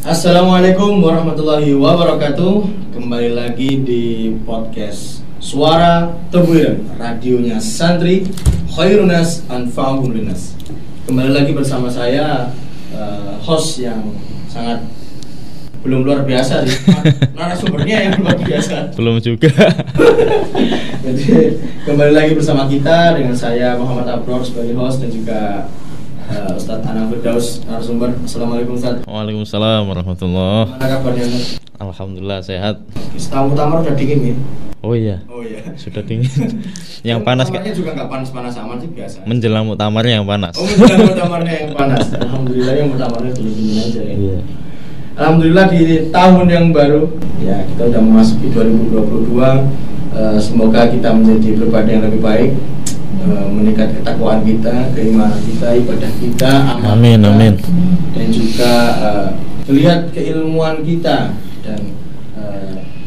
Assalamualaikum warahmatullahi wabarakatuh. Kembali lagi di podcast Suara Tebuireng, radionya santri Khairunas Anfa'uhum Linnas. Kembali lagi bersama saya, host yang sangat belum luar biasa sih. Narasumbernya yang luar biasa. Belum juga. Jadi kembali lagi bersama kita dengan saya Muhammad Abror sebagai host dan juga Ustadz Anang Firdaus narasumber. Assalamualaikum Ustadz. Waalaikumsalam warahmatullahi. Gimana kabarnya Ustadz? Alhamdulillah sehat. Tamu-tamu udah dingin ya? Oh iya. Sudah dingin. Yang panas kan? Juga nggak panas-panas aman sih biasa. Menjelang muktamarnya yang panas. Oh, menjelang muktamarnya yang panas. Alhamdulillah yang muktamarnya dingin aja ya. Iya. Alhamdulillah di tahun yang baru ya, kita udah memasuki 2022. Semoga kita menjadi pribadi yang lebih baik, meningkat ketakwaan kita, keimanan kita, ibadah kita, amal amin, kita, amin. Dan juga terlihat keilmuan kita dan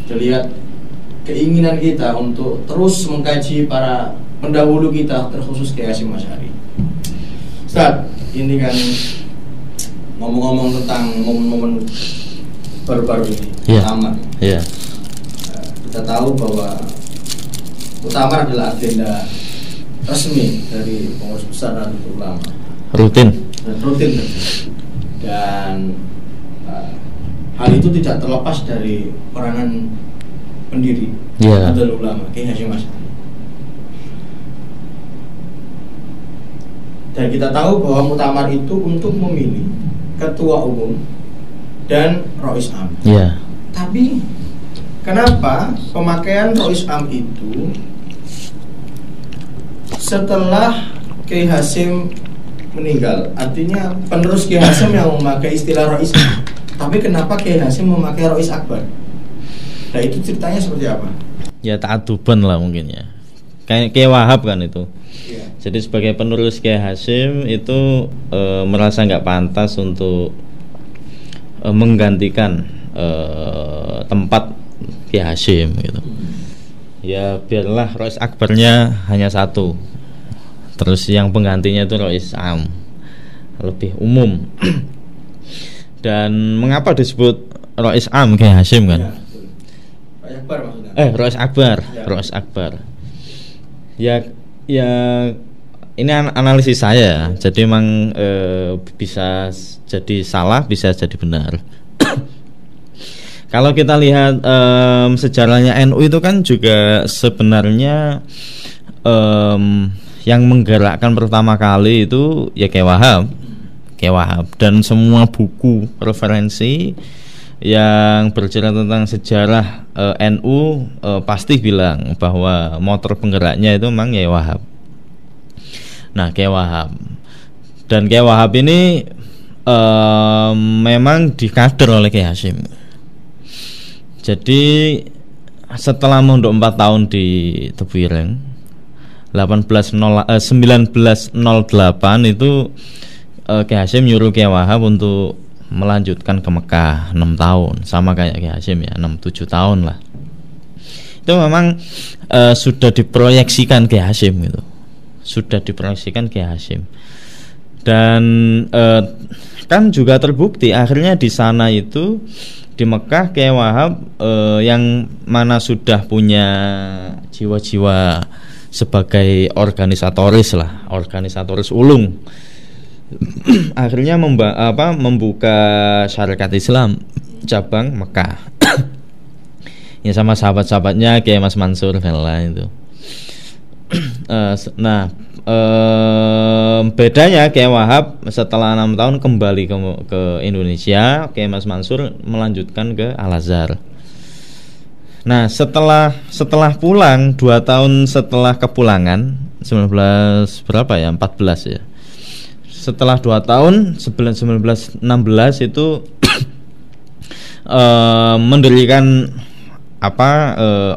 terlihat keinginan kita untuk terus mengkaji para pendahulu kita, terkhusus Kiai Hasyim Asy'ari. Ustaz, ini kan ngomong-ngomong tentang momen-momen baru-baru ini, Muktamar. Iya. Kita tahu bahwa Muktamar adalah agenda resmi dari pengurus besar Nahdlatul Ulama. Rutin. Dan hal itu tidak terlepas dari peranan pendiri Nahdlatul Ulama, Kiai Hasyim Asy'ari. Dan kita tahu bahwa Muktamar itu untuk memilih ketua umum dan Rois Am. Tapi kenapa pemakaian Rois Am itu setelah Kiai Hasyim meninggal? Artinya penerus Kiai Hasyim yang memakai istilah Rois Am. Tapi kenapa Kiai Hasyim memakai Rois Akbar? Nah, itu ceritanya seperti apa? Ya ta'adzuban lah mungkin ya. Kayak Kiai Wahab kan itu. Iya. Jadi sebagai penerus Kiai Hasyim itu merasa nggak pantas untuk menggantikan tempat Kiai Hasyim gitu. Ya biarlah Rois Akbarnya hanya satu. Terus yang penggantinya itu Rois Am, lebih umum. Dan mengapa disebut Rois Am Kiai Hasyim kan? Ya, Rois Akbar maksudnya. Rois Akbar, ya. Rois Akbar. Ya ini analisis saya. Jadi memang bisa jadi salah, bisa jadi benar. Kalau kita lihat sejarahnya NU itu kan juga sebenarnya yang menggerakkan pertama kali itu ya Kiai Wahab, dan semua buku referensi yang bercerita tentang sejarah NU pasti bilang bahwa motor penggeraknya itu memang Kiai Wahab. Nah, Kiai Wahab dan Kiai Wahab ini memang dikader oleh Kiai Hasyim. Jadi setelah mondok 4 tahun di Tebuireng 1908 itu Kiai Hasyim nyuruh Kiai Wahab untuk melanjutkan ke Mekah 6 tahun, sama kayak Kiai Hasyim ya, 6-7 tahun lah. Itu memang sudah diproyeksikan Kiai Hasyim gitu. Sudah diproyeksikan Kiai Hasyim. Dan kan juga terbukti akhirnya di sana itu di Mekah Kiai Wahab yang mana sudah punya jiwa-jiwa sebagai organisatoris ulung, akhirnya membuka syarikat Islam cabang Mekah. Ya sama sahabat-sahabatnya Kiai Mas Mansur itu. Bedanya Kiai Wahab setelah 6 tahun kembali ke Indonesia, Kiai Mas Mansur melanjutkan ke Al-Azhar. Nah, setelah pulang 2 tahun setelah kepulangan 14 ya. Setelah 2 tahun 1916 itu mendirikan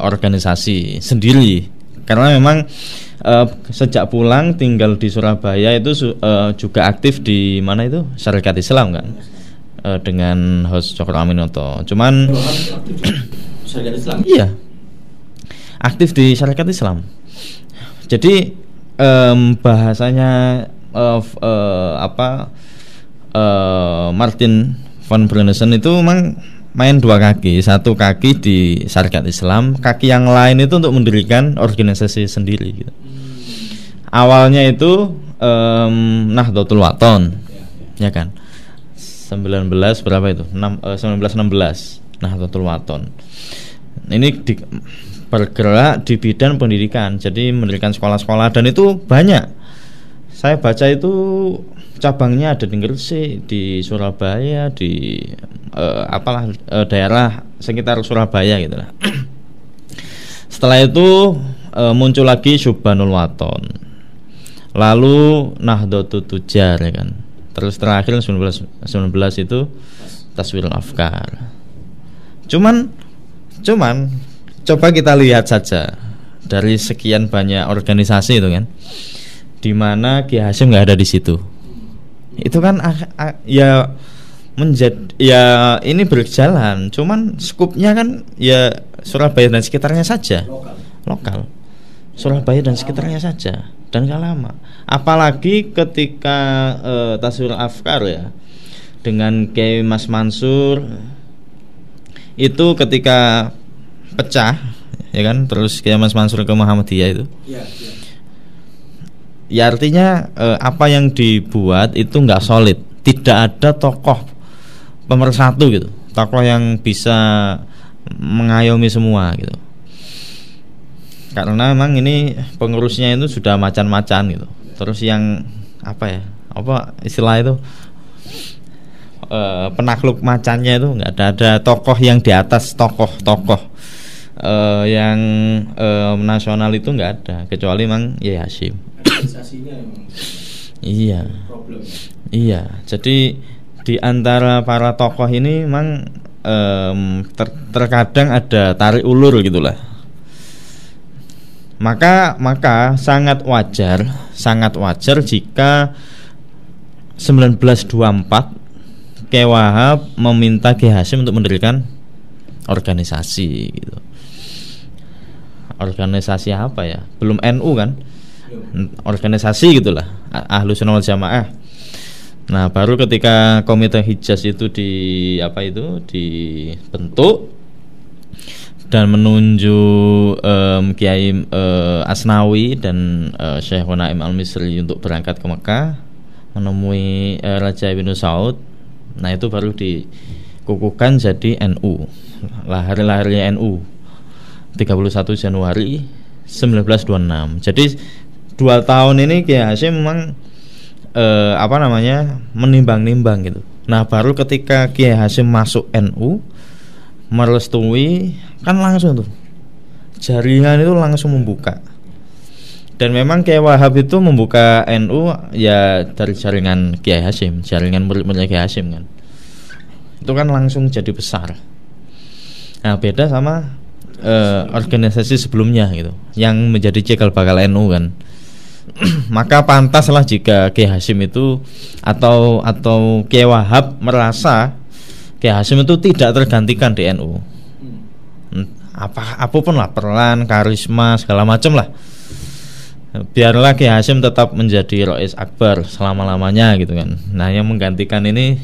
organisasi sendiri. Karena memang sejak pulang tinggal di Surabaya itu juga aktif di mana itu Syarikat Islam kan, dengan host Cokro Aminoto. Cuman Syarikat Islam. Iya, aktif di Syarikat Islam. Jadi bahasanya Martin Von Brunesen itu memang main dua kaki, satu kaki di Syarikat Islam, kaki yang lain itu untuk mendirikan organisasi sendiri gitu. Awalnya itu Nahdlatul Wathon, ya kan. 19 berapa itu? 1916 Nahdlatul Wathon. Ini bergerak di bidang pendidikan, jadi mendirikan sekolah-sekolah, dan itu banyak. Saya baca itu cabangnya ada di Gresik, di Surabaya, di daerah sekitar Surabaya gitu lah. Setelah itu muncul lagi Syubhanul Wathon, lalu Nahdlatul Tujar, ya kan. Terus terakhir 19 itu Taswirul Afkar. Cuman coba kita lihat saja dari sekian banyak organisasi itu kan, di mana Ki Hasyim nggak ada di situ. Itu kan ya ini berjalan, cuman skupnya kan ya Surabaya dan sekitarnya saja, lokal. Surabaya dan sekitarnya saja, dan gak lama. Apalagi ketika Taswirul Afkar ya dengan Kiai Mas Mansur itu ketika pecah, ya kan, terus Kiai Mas Mansur ke Muhammadiyah itu. Ya artinya apa yang dibuat itu nggak solid, tidak ada tokoh pemersatu gitu, tokoh yang bisa mengayomi semua gitu. Karena memang ini pengurusnya itu sudah macan-macan gitu. Terus yang apa istilah itu penakluk macannya itu nggak ada tokoh yang di atas tokoh yang nasional itu nggak ada, kecuali memang Kiai Hasyim. Iya. Jadi di antara para tokoh ini memang terkadang ada tarik ulur gitulah. Maka sangat wajar jika 1924 Kiai Wahab meminta Kiai Hasyim untuk mendirikan organisasi gitu. Organisasi apa ya? Belum NU kan? Organisasi gitulah, Ahlus Sunnah wal Jamaah. Nah, baru ketika Komite Hijaz itu dibentuk dan menunjuk Kiai Asnawi dan Syekh Naim Al-Misri untuk berangkat ke Mekah menemui Raja Ibnu Saud. Nah, itu baru dikukuhkan jadi NU. Lahirnya NU 31 Januari 1926. Jadi 2 tahun ini Kiai Hasyim memang menimbang-nimbang gitu. Nah, baru ketika Kiai Hasyim masuk NU, merestui, kan langsung tuh jaringan itu langsung membuka. Dan memang Kiai Wahab itu membuka NU ya dari jaringan Kiai Hasyim, jaringan murid-muridnya Kiai Hasyim kan. Itu kan langsung jadi besar. Nah, beda sama organisasi sebelumnya gitu, yang menjadi cikal bakal NU kan. Maka pantaslah jika Kiai Hasyim itu atau Kiai Wahab merasa Kiai Hasyim itu tidak tergantikan di NU. Apapun lah, peran, karisma, segala macam lah. Biarlah Kiai Hasyim tetap menjadi Rois Akbar selama-lamanya gitu kan. Nah, yang menggantikan ini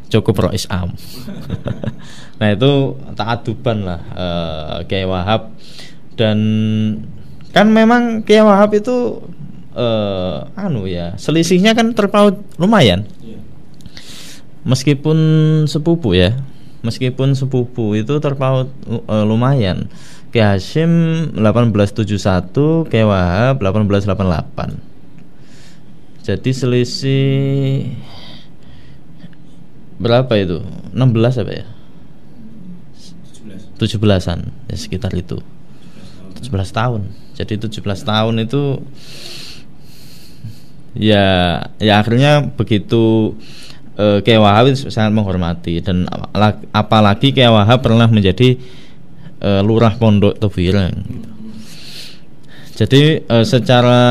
cukup Rois Am. Nah, itu ta'aduban lah Kiai Wahab. Dan kan memang Kiai Wahab itu selisihnya kan terpaut lumayan. Meskipun sepupu itu terpaut lumayan. Kiai Hasyim 1871, Kiai Wahab 1888. Jadi selisih berapa itu? 16 apa ya? 17-an ya, sekitar itu. 17 tahun. Jadi 17 tahun itu ya akhirnya begitu. Kiai Wahab sangat menghormati, dan apalagi Kiai Wahab pernah menjadi lurah Pondok Tebuireng. Jadi secara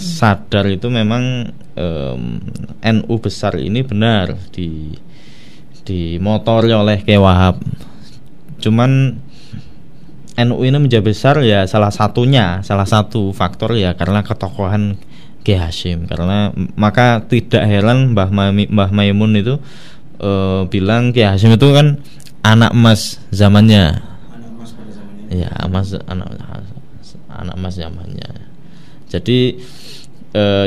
sadar itu memang NU besar ini benar dimotori oleh Kiai Wahab. Cuman NU ini menjadi besar ya salah satu faktor ya karena ketokohan Kiai Hasyim. Karena maka tidak heran Mbah Maimun itu bilang Kiai Hasyim itu kan anak emas zamannya. Anak emas pada zamannya. Ya, anak emas zamannya. Jadi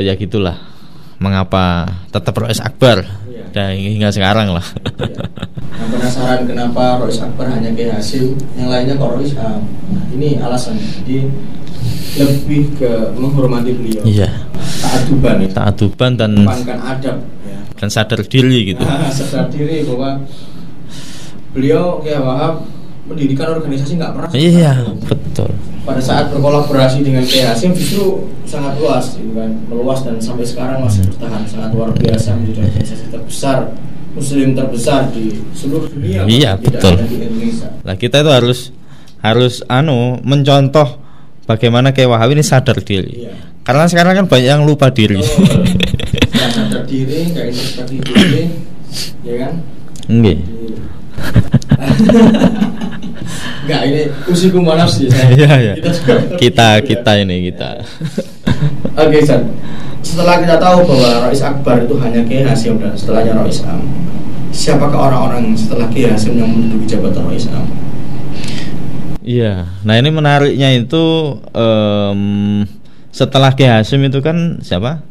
ya gitulah mengapa tetap Rois Akbar dan hingga sekarang lah. Ya. Nah, penasaran kenapa Rois Akbar hanya Kiai Hasyim, yang lainnya kok Rois Am? Nah, ini alasannya. Jadi lebih ke menghormati beliau. Iya. Ta'aduban ya. Ta'aduban dan mengedepankan adab ya. Dan sadar diri gitu. Sadar diri bahwa beliau Kiai Wahab mendirikan organisasi nggak pernah. Iya, betul. Pada saat berkolaborasi dengan Kiai Hasyim justru sangat luas, gitu kan, meluas dan sampai sekarang masih bertahan, sangat luar biasa, menjadi organisasi terbesar Muslim terbesar di seluruh dunia. Iya, betul. Di Indonesia. Nah, kita itu harus mencontoh bagaimana Kiai Wahab ini sadar diri. Iya. Karena sekarang kan banyak yang lupa diri. Nggak sadar diri, nggak introspeksi diri, ya kan? Enggak. Enggak, ini usiku nafsi saya. Iya. Kita ini. Oke, San. Setelah kita tahu bahwa Rois Akbar itu hanya Kiai Hasyim dan setelahnya Rois Am, siapakah orang-orang setelah Kiai Hasyim yang menduduki jabatan Rois Am? Iya. Nah, ini menariknya itu setelah Kiai Hasyim itu kan siapa?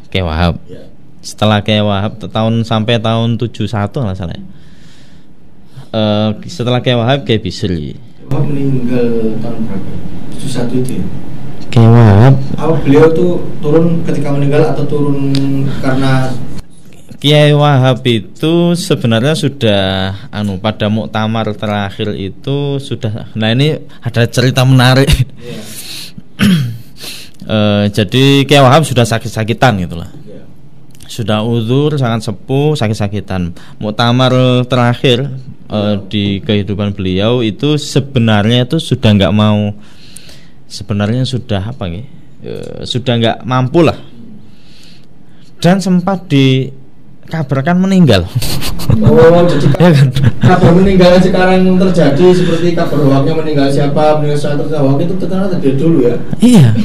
Kiai Wahab. Ya. Setelah Kiai Wahab sampai tahun 71 nggak salah. Setelah Kiai Wahab Kiai Bisri. Wahab meninggal tahun berapa? 71 itu ya? Kiai Wahab. Beliau tuh turun ketika meninggal atau turun karena Kiai Wahab itu sebenarnya sudah pada muktamar terakhir itu sudah. Nah, ini ada cerita menarik. Yeah. Jadi Kiai Wahab sudah sakit-sakitan gitulah. Yeah. Sudah uzur, sangat sepuh, sakit-sakitan. Muktamar terakhir di kehidupan beliau itu sebenarnya itu sudah nggak mau. Sebenarnya sudah sudah nggak mampu lah. Dan sempat dikabarkan meninggal. Oh, jadi ya kan? kabar meninggal sekarang terjadi seperti kabar hoaknya meninggal siapa hoak itu ternyata dari dulu ya. Iya.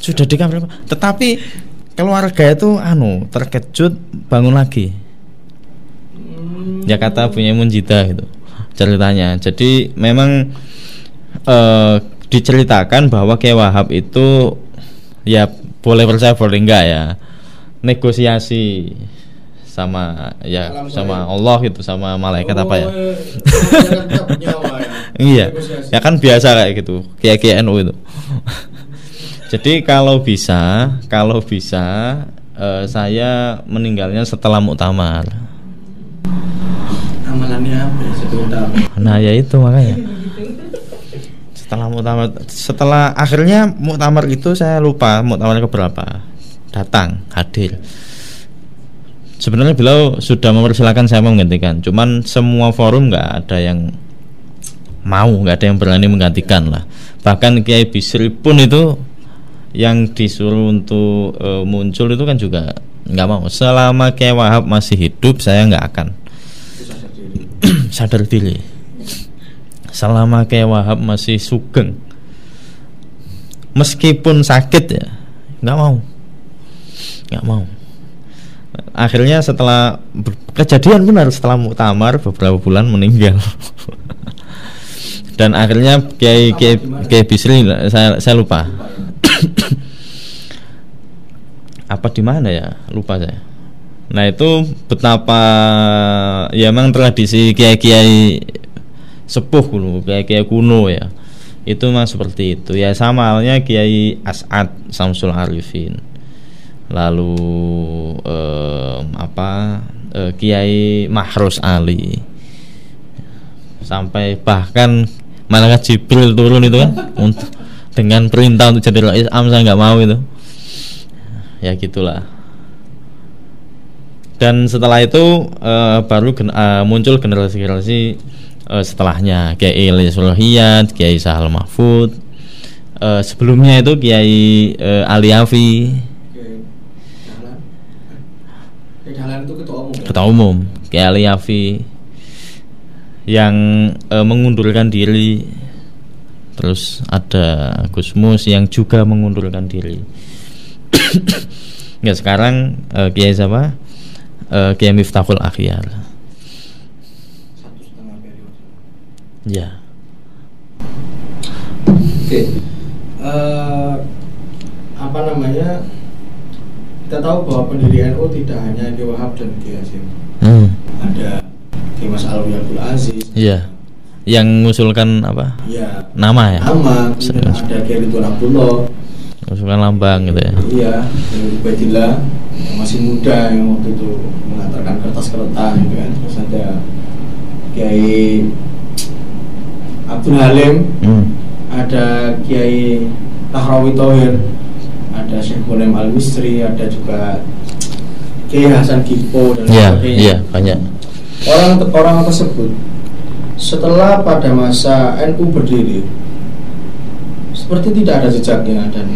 Sudah dikabarkan. Tetapi keluarga itu terkejut bangun lagi. Ya kata punya Munjida gitu ceritanya. Jadi memang diceritakan bahwa Kiai Wahab itu ya boleh percaya boleh enggak ya negosiasi sama Allah gitu, sama malaikat apa ya. Iya. Ya kan biasa kayak gitu Kiai NU itu. Jadi kalau bisa saya meninggalnya setelah muktamar. Amalannya apa ya sebentar? Nah, ya itu makanya. Setelah akhirnya muktamar itu saya lupa muktamar keberapa datang hadir. Sebenarnya beliau sudah mempersilahkan saya menggantikan, cuman semua forum nggak ada yang nggak ada yang berani menggantikan lah. Bahkan Kiai Bisri pun itu yang disuruh untuk muncul itu kan juga nggak mau. Selama Kiai Wahab masih hidup saya nggak akan sadar diri. Selama Kiai Wahab masih sugeng, meskipun sakit ya nggak mau. Akhirnya setelah kejadian benar, setelah muktamar beberapa bulan meninggal. Dan akhirnya Kiai Bisri saya lupa. Apa di mana ya, lupa saya. Nah, itu betapa ya memang tradisi kiai-kiai sepuh dulu, kiai-kiai kuno ya. Itu mah seperti itu. Ya sama halnya Kiai As'ad Samsul Arifin. Lalu Kiai Mahrus Ali. Sampai bahkan malaikat Jibril turun itu kan untuk dengan perintah untuk jadi Rois Am, saya nggak mau itu. Ya gitulah. Dan setelah itu baru muncul generasi-generasi setelahnya, Kiai Ilyas Sulhiyat, Kiai Sahal Mahfud. Sebelumnya itu Kiai Ali Afi. Itu ketua umum Kiai Ali Afi yang mengundurkan diri. Terus ada Gus Mus yang juga mengundurkan diri. Enggak, sekarang Kiai siapa? Kiai Miftahul Akhyar. 1,5 periode. Ya. Oke. Apa namanya? Kita tahu bahwa pendiri NU tidak hanya Kiai Wahab dan Kiai Hasyim. Ada Kiai Mas Alwi Abdul Aziz. Iya. Yang mengusulkan apa? Iya. Nama ya. Nama. Kemudian ada Kiai Ridwan Abdullah. Mengusulkan lambang gitu ya. Iya. Kiai Ubaidillah yang masih muda yang waktu itu mengantarkan kertas kertas gitu kan. Terus ada Kiai Abdul Halim. Ada Kiai Tahrawi Thohir, ada Syekh Ghulam Al-Misri, ada juga Kiai Hasan Gipo dan sebagainya. Iya, banyak. Orang tersebut setelah pada masa NU berdiri seperti tidak ada jejaknya dan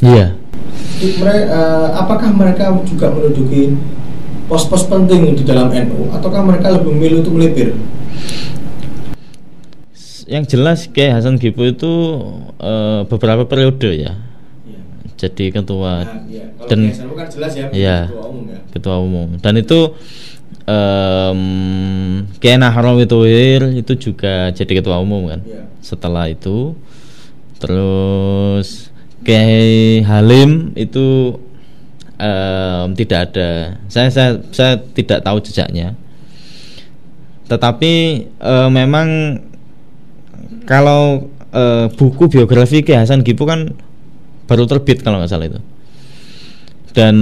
iya. Apakah mereka juga menduduki pos-pos penting di dalam NU ataukah mereka lebih memilih untuk melipir? Yang jelas Kiai Hasan Gipo itu beberapa periode ya. Jadi ketua dan kan jelas ya, ketua umum ya. Ketua umum. Dan itu Kiai Nahrawi Thohir itu juga jadi ketua umum kan. Setelah itu terus Kiai Halim itu tidak ada. Saya tidak tahu jejaknya. Tetapi memang kalau buku biografi Kiai Hasan Gipo kan baru terbit kalau nggak salah itu. Dan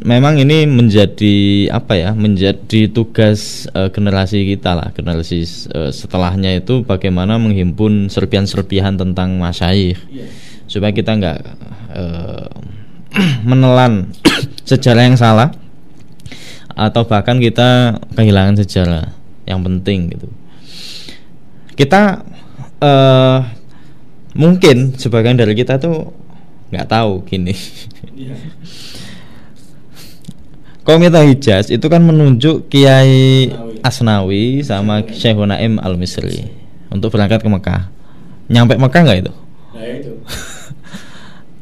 memang ini menjadi apa ya? Menjadi tugas generasi kita lah, generasi setelahnya itu bagaimana menghimpun serpihan-serpihan tentang masyayikh supaya kita nggak menelan sejarah yang salah atau bahkan kita kehilangan sejarah yang penting gitu. Kita mungkin sebagian dari kita tuh nggak tahu gini. Komite Hijaz itu kan menunjuk Kiai Asnawi sama Syekh Naim Al-Misri untuk berangkat ke Mekah. Nyampe Mekah nggak itu? Nah itu.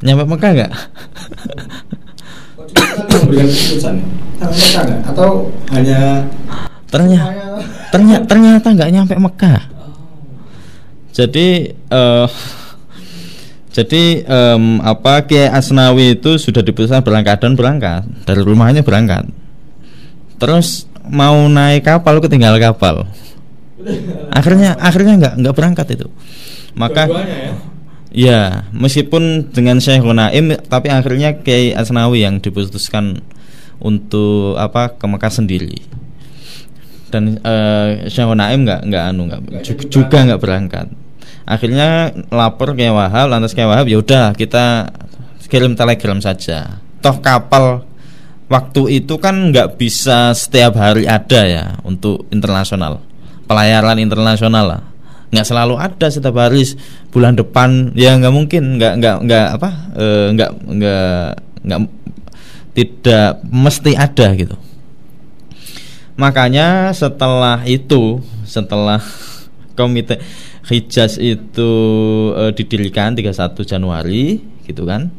Nyampe Mekah nggak? Memberikan keputusan sampai Mekah nggak? Atau hanya ternyata nggak nyampe Mekah. Jadi Kiai Asnawi itu sudah diputuskan berangkat dari rumahnya berangkat. Terus mau naik kapal ketinggal kapal. Akhirnya nggak berangkat itu. Maka ya meskipun dengan Syekh Naim tapi akhirnya Kiai Asnawi yang diputuskan untuk ke Mekah sendiri. Dan Syekh Naim juga nggak berangkat. Akhirnya lapor Kiai Wahab, lantas Kiai Wahab ya udah kita kirim telegram saja. Toh kapal waktu itu kan nggak bisa setiap hari ada ya untuk internasional, pelayaran internasional lah. Nggak selalu ada setiap hari, bulan depan ya nggak mungkin, tidak mesti ada gitu. Makanya setelah Komite Hijaz itu didirikan 31 Januari gitu kan.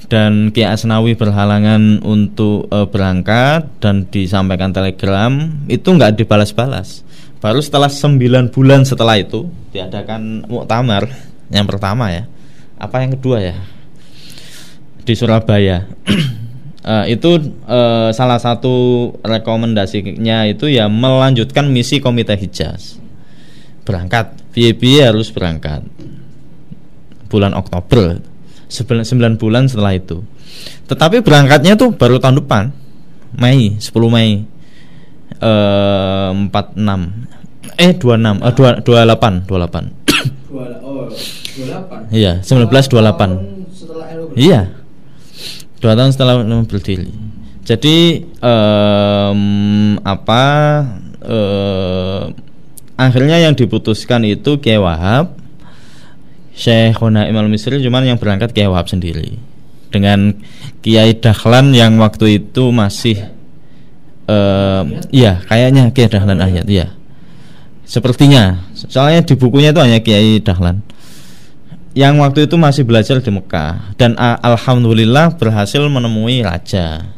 Dan Kiai Asnawi berhalangan untuk berangkat dan disampaikan telegram itu nggak dibalas-balas. Baru setelah 9 bulan setelah itu diadakan muktamar yang pertama ya. Apa yang kedua ya? Di Surabaya. Itu salah satu rekomendasinya itu ya melanjutkan misi Komite Hijaz. Berangkat, biaya harus berangkat bulan Oktober, 9 bulan setelah itu. Tetapi berangkatnya tuh baru tahun depan, 10 Mei 28. Iya, 1928. Iya, 2 tahun setelah berdiri. Jadi akhirnya yang diputuskan itu Kiai Wahab, Syekh Naim Al-Misri, cuman yang berangkat Kiai Wahab sendiri dengan Kiai Dahlan yang waktu itu masih iya kayaknya Kiai Dahlan Ayat ya. Sepertinya, soalnya di bukunya itu hanya Kiai Dahlan. yang waktu itu masih belajar di Mekah dan alhamdulillah berhasil menemui raja.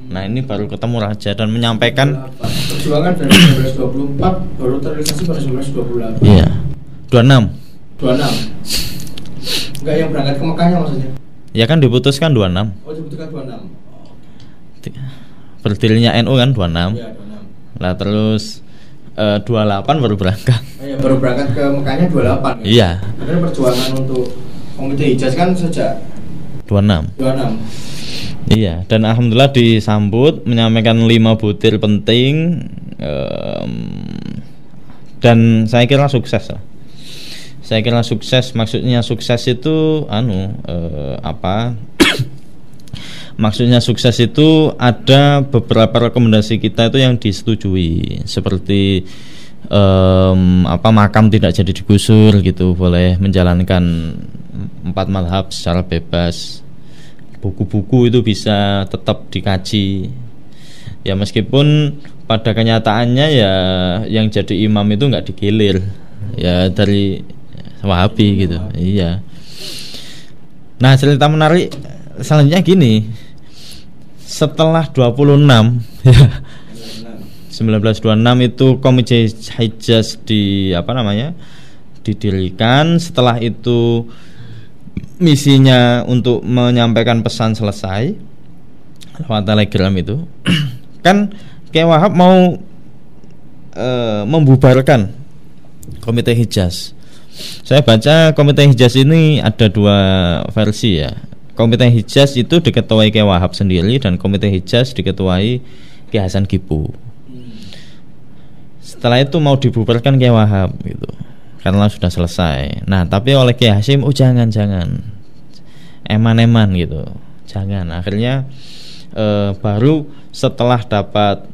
Nah ini baru ketemu raja dan menyampaikan perjuangan dari 1924 baru terrealisasi pada 1928. Iya 26 Enggak yang berangkat ke Mekahnya maksudnya? Ya kan diputuskan 26. Oh diputuskan 26. Berdirinya NU kan 26. Iya 26. Lah terus 28 baru berangkat. Ya, baru berangkat ke Mekahnya 28 kan? Iya. Karena perjuangan untuk Komite Hijaz kan sejak 26. Iya, dan alhamdulillah disambut menyampaikan 5 butir penting dan saya kira sukses lah. Saya kira sukses, maksudnya sukses itu maksudnya sukses itu ada beberapa rekomendasi kita itu yang disetujui, seperti makam tidak jadi digusur gitu, boleh menjalankan 4 mazhab secara bebas, buku-buku itu bisa tetap dikaji ya, meskipun pada kenyataannya ya yang jadi imam itu nggak digilir ya dari Wahabi gitu. Iya. Nah cerita menarik selanjutnya gini, setelah 26 ya 1926 itu Komite Hijaz didirikan. Setelah itu misinya untuk menyampaikan pesan selesai lewat telegram itu kan Kiai Wahab mau membubarkan Komite Hijaz. Saya baca Komite Hijaz ini ada 2 versi ya. Komite Hijaz itu diketuai Kiai Wahab sendiri dan Komite Hijaz diketuai Kiai Hasan Kipu. Setelah itu mau dibubarkan Kiai Wahab gitu, karena sudah selesai. Nah tapi oleh Kiai Hasyim, jangan eman-eman gitu, jangan. Akhirnya baru setelah dapat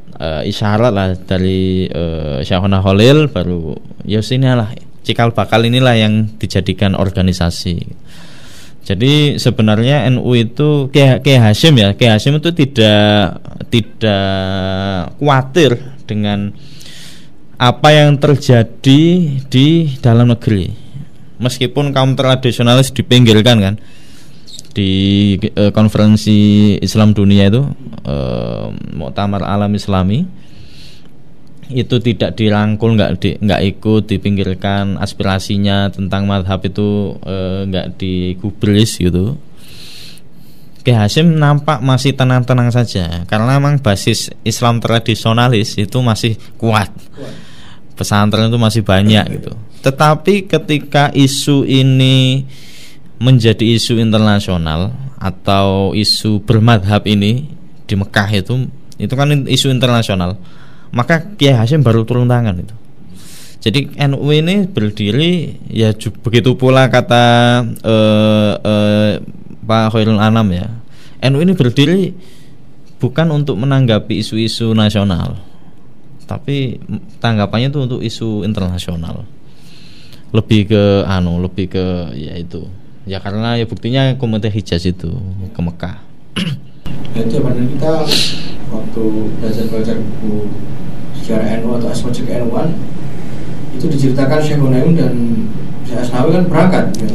isyarat lah dari Syekhona Khalil, baru ya sinilah cikal bakal inilah yang dijadikan organisasi. Jadi sebenarnya NU itu Kiai Hasyim ya, Kiai Hasyim itu tidak khawatir dengan apa yang terjadi di dalam negeri, meskipun kaum tradisionalis dipinggirkan kan di konferensi Islam dunia itu, Muktamar Alam Islami itu tidak dirangkul, nggak ikut, dipinggirkan, aspirasinya tentang madhab itu nggak digubris gitu. Kiai Hasyim nampak masih tenang-tenang saja karena memang basis Islam tradisionalis itu masih kuat. Pesantren itu masih banyak gitu. Tetapi ketika isu ini menjadi isu internasional atau isu bermadhab ini di Mekah itu kan isu internasional, maka Kiai Hasyim baru turun tangan itu. Jadi NU ini berdiri ya begitu pula kata Pak Khairul Anam ya, NU ini berdiri bukan untuk menanggapi isu-isu nasional, tapi tanggapannya itu untuk isu internasional. Lebih ke ya itu. Ya karena ya buktinya Komite Hijaz itu ke Mekah. Itu padahal kita waktu belajar buku sejarah NU atau asma ke-NU-an itu diceritakan Syekh Hunaim dan Syekh Asnawi kan berangkat kan?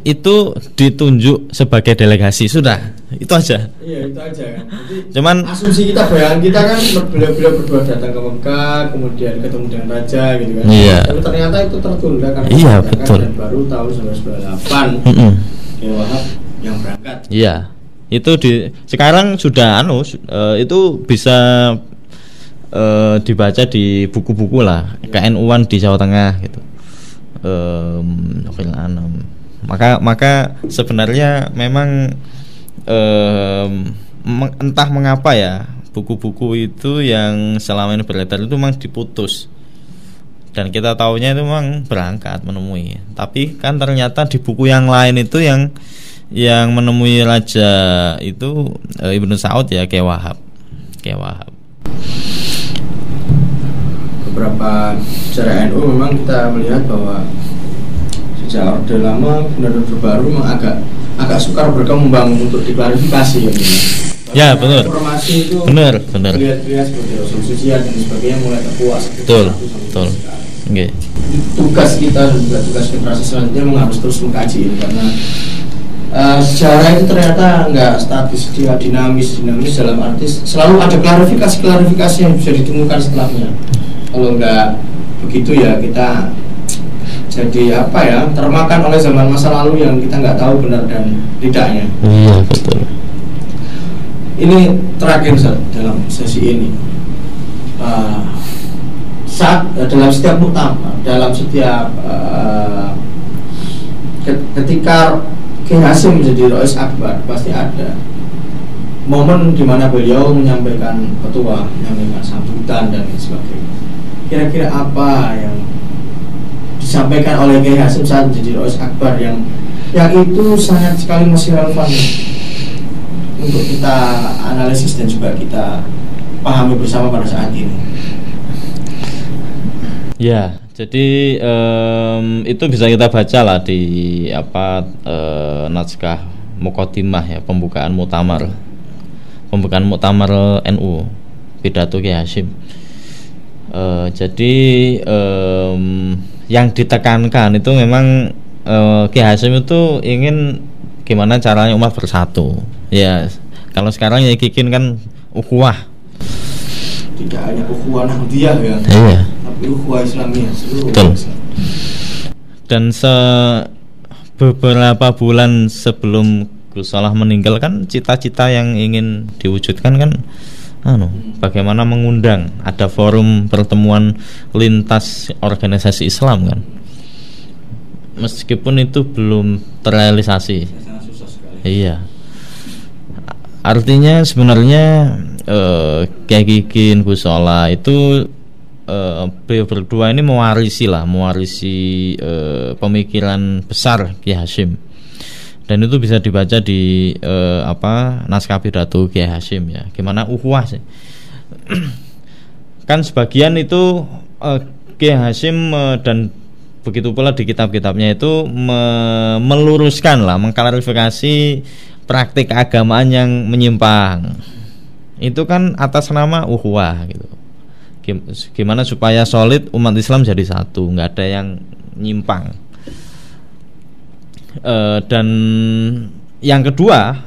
Itu ditunjuk sebagai delegasi, sudah itu aja. Iya itu aja kan. Jadi, cuman asumsi kita, bayangan kita kan beliau berdua datang ke Mekah, kemudian ketemu dengan raja gitu kan. Iya. Tapi ternyata itu tertunda karena iya, betul. Dan baru tahun 1998 Kiai Wahab yang berangkat. Iya. Itu sekarang sudah itu bisa dibaca di buku-buku lah, KNU-an di Jawa Tengah gitu. Maka sebenarnya memang entah mengapa ya buku-buku itu yang selama ini beredar itu memang diputus dan kita taunya itu memang berangkat menemui, tapi kan ternyata di buku yang lain itu yang menemui raja itu Ibnu Saud ya, Kiai Wahab. Beberapa sejarah NU memang kita melihat bahwa sejak Orde Lama benar-benar baru memang agak sukar berkembang untuk diklarifikasi ya benar. Informasi itu benar. Lihat seperti Rasul Sucian dan sebagainya mulai terkuas. Betul. Oke. tugas kita dan juga tugas generasi selanjutnya memang harus terus mengkaji ini, karena sejarah itu ternyata nggak statis, dia dinamis dalam arti selalu ada klarifikasi yang bisa ditemukan setelahnya. Kalau nggak begitu ya kita jadi termakan oleh zaman masa lalu yang kita nggak tahu benar dan tidaknya. Iya, betul. Ini terakhir Ustaz, dalam sesi ini, dalam setiap muktamar, dalam setiap ketika Kiai Hasyim menjadi Rais Akbar, pasti ada momen di mana beliau menyampaikan petua, menyampaikan sambutan dan sebagainya. Kira-kira apa yang disampaikan oleh Kiai Hasyim saat menjadi Rais Akbar yang itu sangat sekali masih relevan untuk kita analisis dan juga kita pahami bersama pada saat ini? Ya, jadi itu bisa kita baca lah di naskah Muqaddimah ya, pembukaan muktamar NU, pidato Kiai Hasyim. Jadi yang ditekankan itu memang Kiai Hasyim itu ingin gimana caranya umat bersatu. Ya, kalau sekarang ya kikin kan ukhuwah. Tidak hanya ukhuwah Nahdiyah ya. Iya. Tapi ukhuwah Islamiyah. Betul. Dan beberapa bulan sebelum Gus Solah meninggal kan cita-cita yang ingin diwujudkan kan bagaimana mengundang ada forum pertemuan lintas organisasi Islam kan. Meskipun itu belum terrealisasi. Iya. Artinya sebenarnya Kiai Kikin, Gus Solah itu beliau berdua ini mewarisi pemikiran besar Kiai Hasyim, dan itu bisa dibaca di naskah pidato Kiai Hasyim ya. Gimana ukhuwah sih? Kan sebagian itu Kiai Hasyim dan begitu pula di kitab-kitabnya itu meluruskan lah, mengklarifikasi praktik keagamaan yang menyimpang. Itu kan atas nama ukhuwah gitu. Gimana supaya solid umat Islam jadi satu, nggak ada yang nyimpang. Dan yang kedua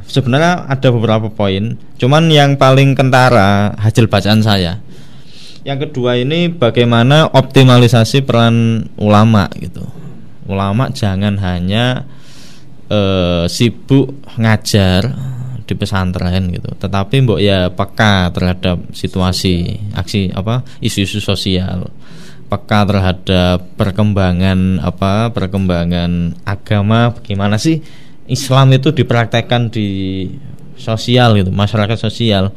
sebenarnya ada beberapa poin, cuman yang paling kentara hasil bacaan saya. Yang kedua ini bagaimana optimalisasi peran ulama gitu. Ulama jangan hanya sibuk ngajar di pesantren gitu, tetapi mbok ya peka terhadap situasi, isu-isu sosial, peka terhadap perkembangan agama, bagaimana sih Islam itu dipraktekkan di sosial gitu, masyarakat sosial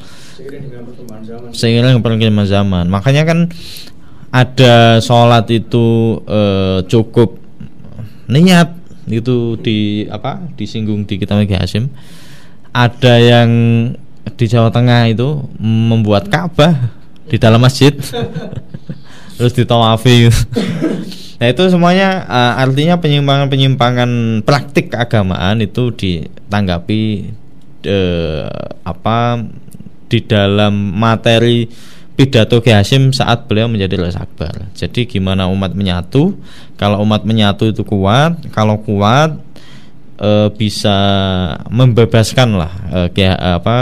seiring dengan perkembangan zaman. Makanya kan ada sholat itu cukup niat itu disinggung di kitab Kiai Hasyim. Ada yang di Jawa Tengah itu membuat Ka'bah di dalam masjid terus ditawafi. Nah itu semuanya artinya penyimpangan praktik keagamaan itu ditanggapi di dalam materi pidato Kiai Hasyim saat beliau menjadi Rais Akbar. Jadi gimana umat menyatu? Kalau umat menyatu itu kuat, kalau kuat bisa membebaskan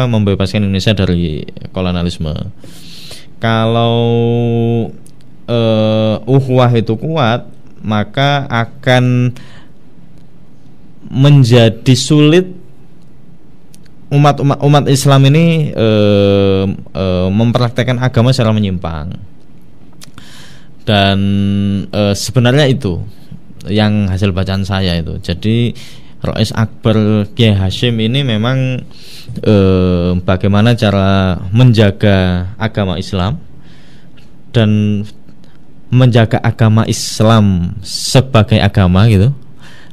membebaskan Indonesia dari kolonialisme. Kalau ukhuwah itu kuat, maka akan menjadi sulit umat Islam ini mempraktekkan agama secara menyimpang. Dan sebenarnya itu yang hasil bacaan saya itu. Jadi Rais Akbar Kiai Hasyim ini memang bagaimana cara menjaga agama Islam dan menjaga agama Islam sebagai agama gitu,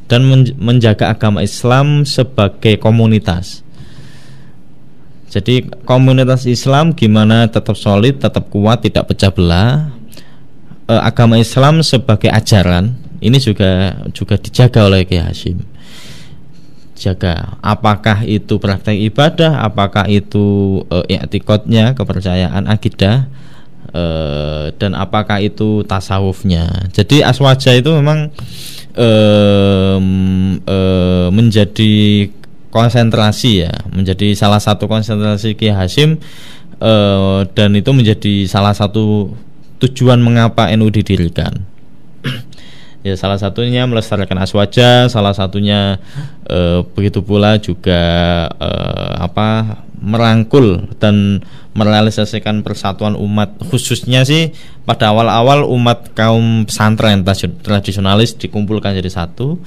dan menjaga agama Islam sebagai komunitas. Jadi komunitas Islam gimana tetap solid, tetap kuat, tidak pecah belah. Agama Islam sebagai ajaran ini juga dijaga oleh Kiai Hasyim. Jaga apakah itu praktek ibadah, apakah itu i'tiqadnya, kepercayaan akidah, dan apakah itu tasawufnya. Jadi aswaja itu memang menjadi konsentrasi ya, menjadi salah satu konsentrasi Kiai Hasyim, dan itu menjadi salah satu tujuan mengapa NU didirikan. Ya, salah satunya melestarikan aswaja, salah satunya begitu pula juga merangkul dan merealisasikan persatuan umat, khususnya sih pada awal-awal umat kaum pesantren tradisionalis dikumpulkan jadi satu.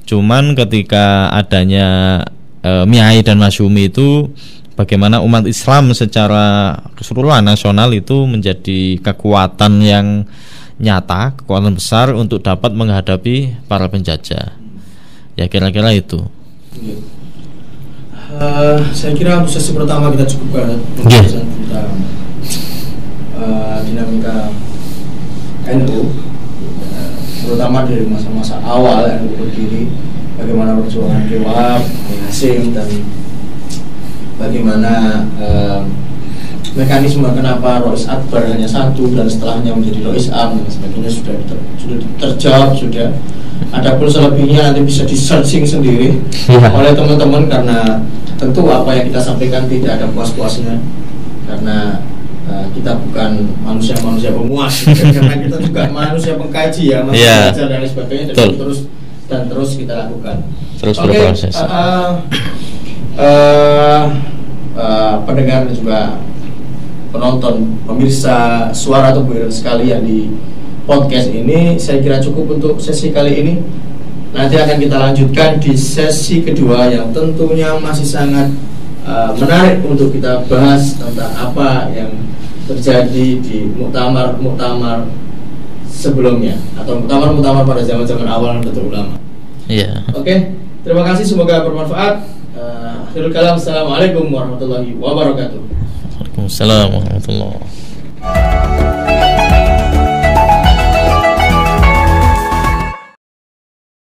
Cuman ketika adanya Miai dan Masyumi itu, bagaimana umat Islam secara keseluruhan nasional itu menjadi kekuatan yang nyata, kekuatan besar untuk dapat menghadapi para penjajah. Ya kira-kira itu. Saya kira untuk sesi pertama kita cukupkan pembahasan tentang dinamika NU, terutama dari masa-masa awal NU berdiri, bagaimana perjuangan Kiai Wahab, Kiai Hasyim, dan bagaimana mekanisme kenapa Rois Akbar hanya satu dan setelahnya menjadi Rois Am dan sebagainya sudah terjawab sudah. Adapun selebihnya nanti bisa di searching sendiri oleh teman-teman, karena tentu apa yang kita sampaikan tidak ada puas-puasnya, karena kita bukan manusia-manusia pemuas, karena kita juga manusia pengkaji ya, belajar dan lain sebagainya, dan terus kita lakukan. Terus berproses. Pendengar dan juga penonton, pemirsa Suara Tebuiren sekalian di podcast ini, saya kira cukup untuk sesi kali ini. Nanti akan kita lanjutkan di sesi kedua yang tentunya masih sangat menarik untuk kita bahas tentang apa yang terjadi di muktamar sebelumnya atau muktamar pada zaman-zaman awal Nahdlatul Ulama. Iya. Oke, terima kasih, semoga bermanfaat. Akhirul kalam, assalamualaikum warahmatullahi wabarakatuh. Waalaikumsalam warahmatullahi wabarakatuh.